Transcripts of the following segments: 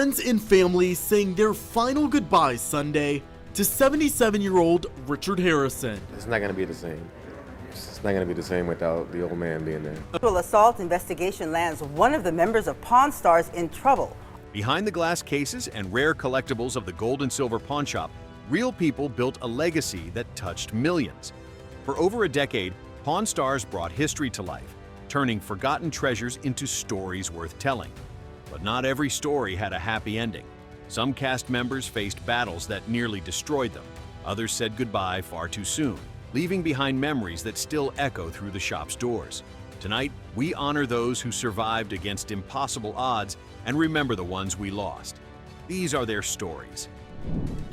Friends and family saying their final goodbyes Sunday to 77-year-old Richard Harrison. It's not going to be the same. It's not going to be the same without the old man being there. Sexual assault investigation lands one of the members of Pawn Stars in trouble. Behind the glass cases and rare collectibles of the gold and silver pawn shop, real people built a legacy that touched millions. For over a decade, Pawn Stars brought history to life, turning forgotten treasures into stories worth telling. But not every story had a happy ending. Some cast members faced battles that nearly destroyed them. Others said goodbye far too soon, leaving behind memories that still echo through the shop's doors. Tonight, we honor those who survived against impossible odds and remember the ones we lost. These are their stories.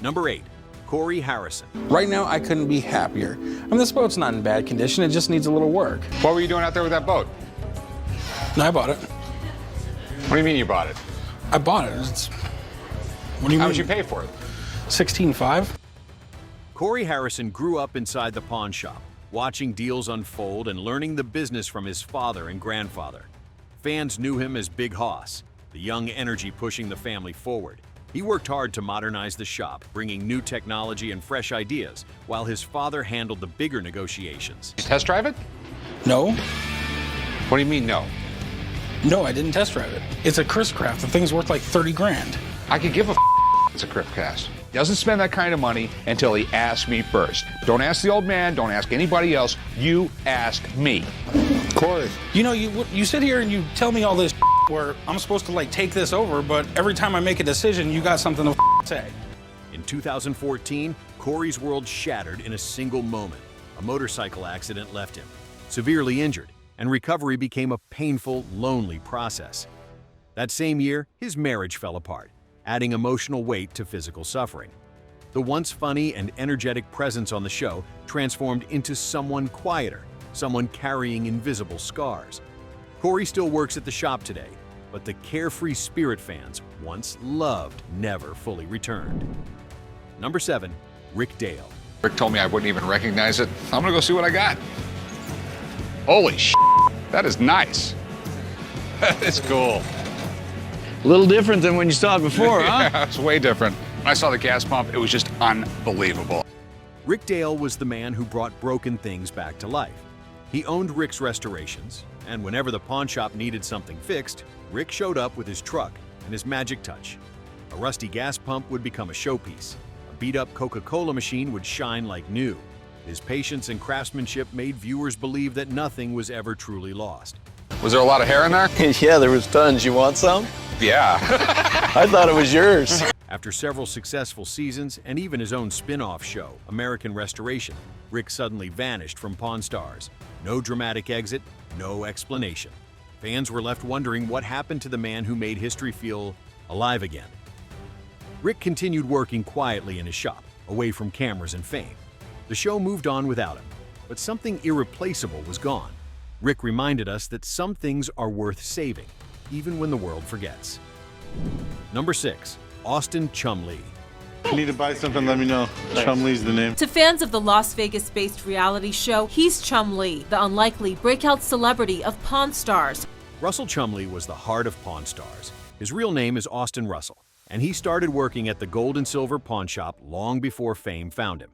Number 8. Corey Harrison. Right now, I couldn't be happier. I mean, this boat's not in bad condition, it just needs a little work. What were you doing out there with that boat? No, I bought it. What do you mean you bought it? I bought it. What do you mean? How much you pay for it? $16,500. Corey Harrison grew up inside the pawn shop, watching deals unfold and learning the business from his father and grandfather. Fans knew him as Big Hoss, the young energy pushing the family forward. He worked hard to modernize the shop, bringing new technology and fresh ideas, while his father handled the bigger negotiations. Did you test drive it? No. What do you mean, no? No, I didn't test drive it. It's a Chris Craft. The thing's worth like 30 grand. I could give a it's a Cryptcast. He doesn't spend that kind of money until he asks me first. Don't ask the old man, don't ask anybody else. You ask me. Corey. You know, you sit here and you tell me all this where I'm supposed to like take this over, but every time I make a decision, you got something to say. In 2014, Corey's world shattered in a single moment. A motorcycle accident left him severely injured, and recovery became a painful, lonely process. That same year, his marriage fell apart, adding emotional weight to physical suffering. The once funny and energetic presence on the show transformed into someone quieter, someone carrying invisible scars. Corey still works at the shop today, but the carefree spirit fans once loved never fully returned. Number 7. Rick Dale. Rick told me I wouldn't even recognize it. I'm gonna go see what I got. Holy sh! That is nice. That is cool. A little different than when you saw it before, huh? Yeah, it's way different. When I saw the gas pump, it was just unbelievable. Rick Dale was the man who brought broken things back to life. He owned Rick's Restorations, and whenever the pawn shop needed something fixed, Rick showed up with his truck and his magic touch. A rusty gas pump would become a showpiece. A beat-up Coca-Cola machine would shine like new. His patience and craftsmanship made viewers believe that nothing was ever truly lost. Was there a lot of hair in there? Yeah, there was tons. You want some? Yeah. I thought it was yours. After several successful seasons and even his own spin-off show, American Restoration, Rick suddenly vanished from Pawn Stars. No dramatic exit, no explanation. Fans were left wondering what happened to the man who made history feel alive again. Rick continued working quietly in his shop, away from cameras and fame. The show moved on without him, but something irreplaceable was gone. Rick reminded us that some things are worth saving, even when the world forgets. Number 6. Austin Chumlee. If you need to buy something, let me know. Chumlee's the name. To fans of the Las Vegas-based reality show, he's Chumlee, the unlikely breakout celebrity of Pawn Stars. Russell Chumlee was the heart of Pawn Stars. His real name is Austin Russell, and he started working at the gold and silver pawn shop long before fame found him.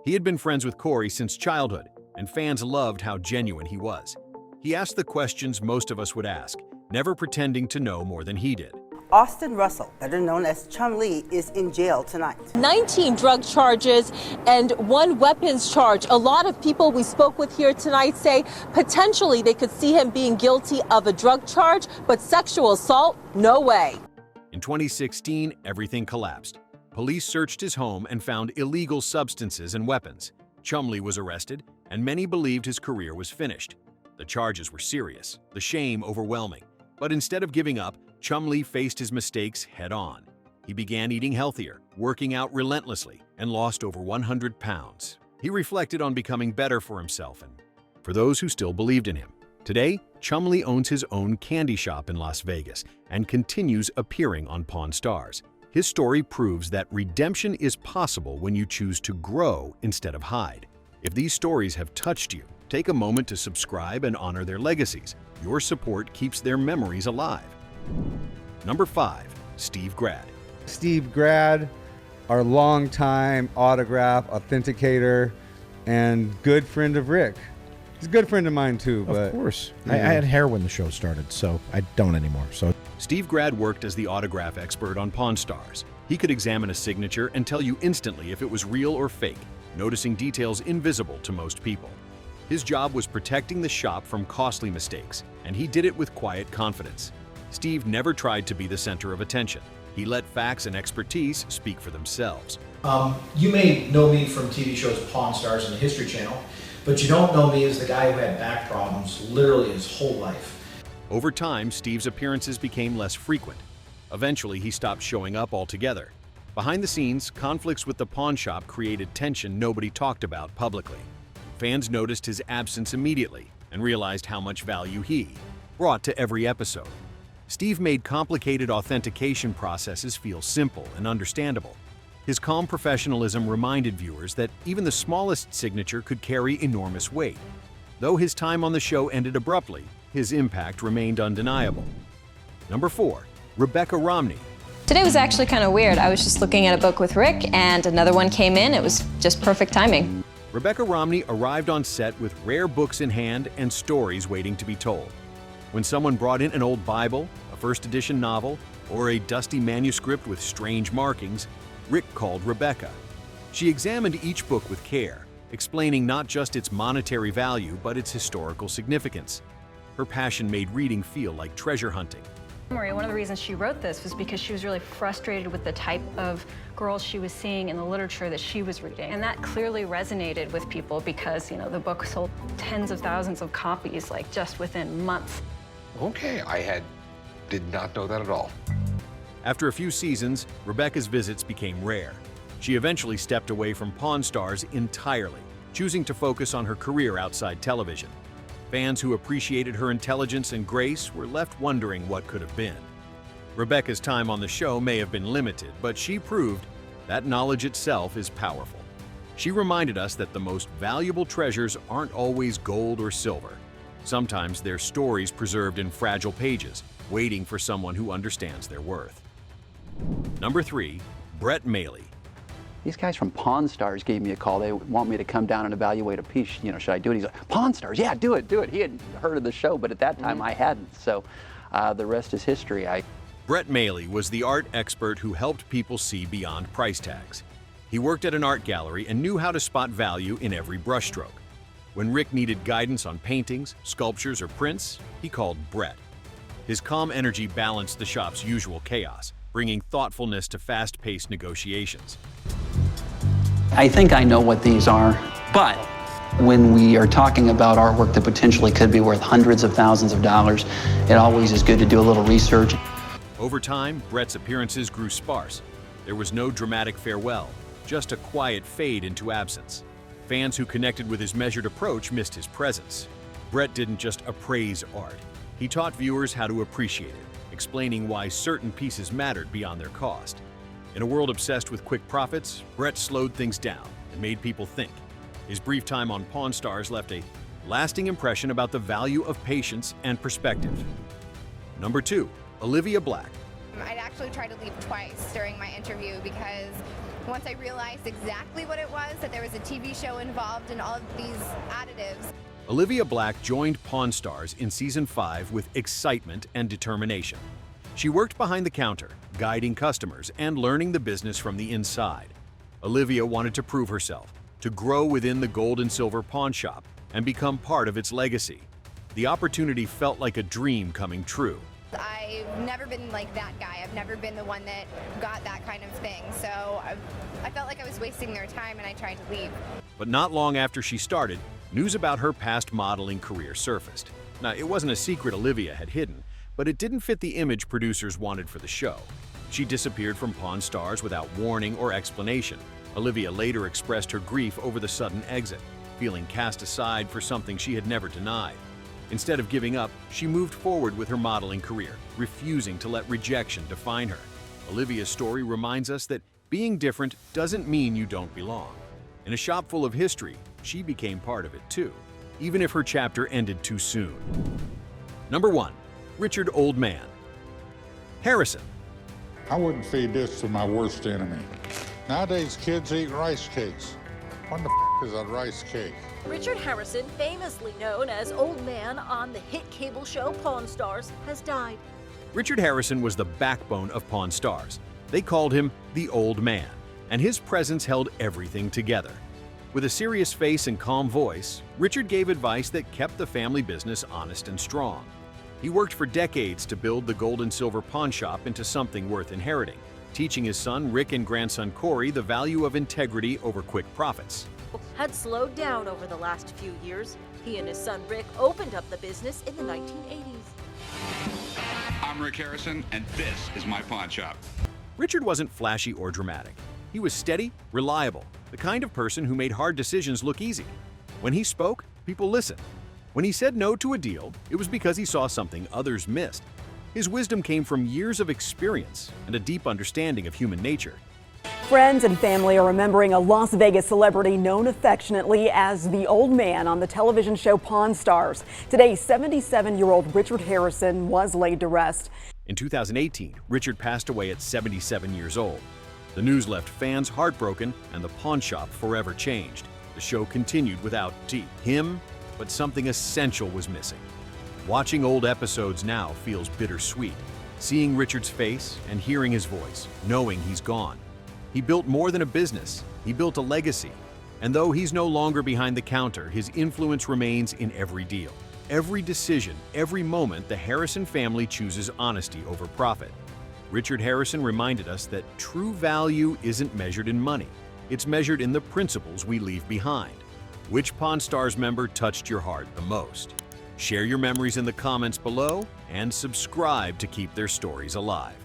He had been friends with Corey since childhood, and fans loved how genuine he was. He asked the questions most of us would ask, never pretending to know more than he did. Austin Russell, better known as Chumlee, is in jail tonight. 19 drug charges and 1 weapons charge. A lot of people we spoke with here tonight say potentially they could see him being guilty of a drug charge, but sexual assault, no way. In 2016, everything collapsed. Police searched his home and found illegal substances and weapons. Chumlee was arrested, and many believed his career was finished. The charges were serious, the shame overwhelming. But instead of giving up, Chumlee faced his mistakes head-on. He began eating healthier, working out relentlessly, and lost over 100 pounds. He reflected on becoming better for himself and for those who still believed in him. Today, Chumlee owns his own candy shop in Las Vegas and continues appearing on Pawn Stars. His story proves that redemption is possible when you choose to grow instead of hide. If these stories have touched you, take a moment to subscribe and honor their legacies. Your support keeps their memories alive. Number 5. Steve Grad. Steve Grad, our longtime autograph authenticator and good friend of Rick. He's a good friend of mine too. Of course. I had hair when the show started, so I don't anymore. So Steve Grad worked as the autograph expert on Pawn Stars. He could examine a signature and tell you instantly if it was real or fake, noticing details invisible to most people. His job was protecting the shop from costly mistakes, and he did it with quiet confidence. Steve never tried to be the center of attention. He let facts and expertise speak for themselves. You may know me from TV shows Pawn Stars and the History Channel, but you don't know me as the guy who had back problems literally his whole life. Over time, Steve's appearances became less frequent. Eventually, he stopped showing up altogether. Behind the scenes, conflicts with the pawn shop created tension nobody talked about publicly. Fans noticed his absence immediately and realized how much value he brought to every episode. Steve made complicated authentication processes feel simple and understandable. His calm professionalism reminded viewers that even the smallest signature could carry enormous weight. Though his time on the show ended abruptly, his impact remained undeniable. Number 4. Rebecca Romney. Today was actually kind of weird. I was just looking at a book with Rick and another one came in. It was just perfect timing. Rebecca Romney arrived on set with rare books in hand and stories waiting to be told. When someone brought in an old Bible, a first edition novel, or a dusty manuscript with strange markings, Rick called Rebecca. She examined each book with care, explaining not just its monetary value but its historical significance. Her passion made reading feel like treasure hunting. Maria, one of the reasons she wrote this was because she was really frustrated with the type of girls she was seeing in the literature that she was reading. And that clearly resonated with people because, you know, the book sold tens of thousands of copies, like just within months. Okay, did not know that at all. After a few seasons, Rebecca's visits became rare. She eventually stepped away from Pawn Stars entirely, choosing to focus on her career outside television. Fans who appreciated her intelligence and grace were left wondering what could have been. Rebecca's time on the show may have been limited, but she proved that knowledge itself is powerful. She reminded us that the most valuable treasures aren't always gold or silver. Sometimes they're stories preserved in fragile pages, waiting for someone who understands their worth. Number 3, Brett Maly. These guys from Pawn Stars gave me a call. They want me to come down and evaluate a piece. You know, should I do it? He's like, Pawn Stars, yeah, do it, do it. He had heard of the show, but at that time I hadn't. So the rest is history. Brett Maly was the art expert who helped people see beyond price tags. He worked at an art gallery and knew how to spot value in every brushstroke. When Rick needed guidance on paintings, sculptures, or prints, he called Brett. His calm energy balanced the shop's usual chaos, bringing thoughtfulness to fast-paced negotiations. I think I know what these are, but when we are talking about artwork that potentially could be worth hundreds of thousands of dollars, it always is good to do a little research. Over time, Brett's appearances grew sparse. There was no dramatic farewell, just a quiet fade into absence. Fans who connected with his measured approach missed his presence. Brett didn't just appraise art. He taught viewers how to appreciate it, explaining why certain pieces mattered beyond their cost. In a world obsessed with quick profits, Brett slowed things down and made people think. His brief time on Pawn Stars left a lasting impression about the value of patience and perspective. Number 2, Olivia Black. I'd actually tried to leave twice during my interview because once I realized exactly what it was, that there was a TV show involved in all of these additives. Olivia Black joined Pawn Stars in Season 5 with excitement and determination. She worked behind the counter, guiding customers and learning the business from the inside. Olivia wanted to prove herself, to grow within the gold and silver pawn shop and become part of its legacy. The opportunity felt like a dream coming true. I've never been like that guy. I've never been the one that got that kind of thing. So I felt like I was wasting their time and I tried to leave. But not long after she started, news about her past modeling career surfaced. Now, it wasn't a secret Olivia had hidden, but it didn't fit the image producers wanted for the show. She disappeared from Pawn Stars without warning or explanation. Olivia later expressed her grief over the sudden exit, feeling cast aside for something she had never denied. Instead of giving up, she moved forward with her modeling career, refusing to let rejection define her. Olivia's story reminds us that being different doesn't mean you don't belong. In a shop full of history, she became part of it too, even if her chapter ended too soon. Number 1, Richard Old Man. Harrison. I wouldn't feed this to my worst enemy. Nowadays, kids eat rice cakes. What the is a rice cake? Richard Harrison, famously known as Old Man on the hit cable show Pawn Stars, has died. Richard Harrison was the backbone of Pawn Stars. They called him the Old Man, and his presence held everything together. With a serious face and calm voice, Richard gave advice that kept the family business honest and strong. He worked for decades to build the gold and silver pawn shop into something worth inheriting, teaching his son Rick and grandson Corey the value of integrity over quick profits. Had slowed down over the last few years. He and his son Rick opened up the business in the 1980s. I'm Rick Harrison, and this is my pawn shop. Richard wasn't flashy or dramatic. He was steady, reliable, the kind of person who made hard decisions look easy. When he spoke, people listened. When he said no to a deal, it was because he saw something others missed. His wisdom came from years of experience and a deep understanding of human nature. Friends and family are remembering a Las Vegas celebrity known affectionately as the Old Man on the television show Pawn Stars. Today, 77-year-old Richard Harrison was laid to rest. In 2018, Richard passed away at 77 years old. The news left fans heartbroken and the pawn shop forever changed. The show continued without him, but something essential was missing. Watching old episodes now feels bittersweet. Seeing Richard's face and hearing his voice, knowing he's gone. He built more than a business, he built a legacy. And though he's no longer behind the counter, his influence remains in every deal. Every decision, every moment, the Harrison family chooses honesty over profit. Richard Harrison reminded us that true value isn't measured in money. It's measured in the principles we leave behind. Which Pawn Stars member touched your heart the most? Share your memories in the comments below and subscribe to keep their stories alive.